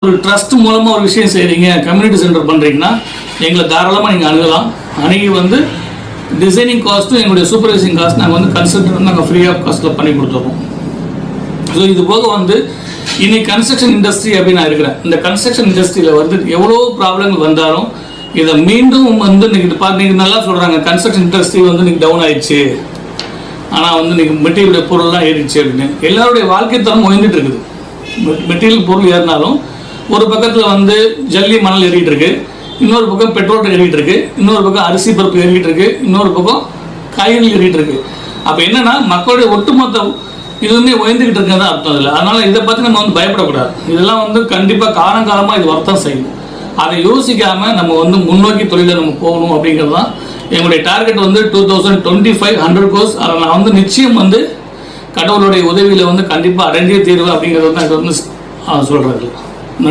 ஒரு ட்ரஸ்ட் மூலமாக ஒரு விஷயம் செய்கிறீங்க, கம்யூனிட்டி சென்டர் பண்ணுறீங்கன்னா எங்களை தாராளமாக நீங்கள் அணுகலாம். அணுகி வந்து டிசைனிங் காஸ்ட்டும் எங்களுடைய சூப்பர்வைசிங் காஸ்ட் நாங்கள் வந்து கன்சல்டன்ட் நாங்கள் ஃப்ரீ ஆஃப் காஸ்ட்டில் பண்ணி கொடுத்துருவோம். ஸோ இது போக வந்து இன்னைக்கு கன்ஸ்ட்ரக்ஷன் இண்டஸ்ட்ரி அப்படின்னு நான் இருக்கிறேன். இந்த கன்ஸ்ட்ரக்ஷன் இண்டஸ்ட்ரியில் வந்து எவ்வளோ ப்ராப்ளங்கள் வந்தாலும் இதை மீண்டும் வந்து இன்னைக்கு நல்லா சொல்கிறாங்க, கன்ஸ்ட்ரக்ஷன் இண்டஸ்ட்ரி வந்து இன்னைக்கு டவுன் ஆயிடுச்சு, ஆனால் வந்து இன்னைக்கு மெட்டீரியல் பொருள்லாம் ஏறிடுச்சு அப்படின்னு. எல்லாருடைய வாழ்க்கை தரம் உயர்ந்துட்டு இருக்குது. மெட்டீரியல் பொருள் ஏறினாலும் ஒரு பக்கத்தில் வந்து ஜல்லி மணல் ஏறிட்டு இருக்கு, இன்னொரு பக்கம் பெட்ரோல் ஏறிட்டு இருக்கு, இன்னொரு பக்கம் அரிசி பருப்பு ஏறிட்டு இருக்கு, இன்னொரு பக்கம் காய்கறி ஏறிட்டு இருக்கு. அப்போ என்னன்னா மக்களுடைய ஒட்டுமொத்த இதுவுமே உயர்ந்துகிட்டு இருக்கிறதா அர்த்தம் இல்லை. அதனால இதை பற்றி நம்ம வந்து பயப்படக்கூடாது. இதெல்லாம் வந்து கண்டிப்பாக காலங்காலமாக இது வர்த்தம் செய்யும். அதை யோசிக்காம நம்ம வந்து முன்னோக்கி தொழிலை நம்ம போகணும் அப்படிங்கிறது தான் எங்களுடைய டார்கெட். வந்து 2025 100 கோர்ஸ். அதை நான் வந்து நிச்சயம் வந்து கடவுளுடைய உதவியில் வந்து கண்டிப்பாக அடைஞ்சே தீர்வு அப்படிங்கிறது தான் இது வந்து சொல்கிறது.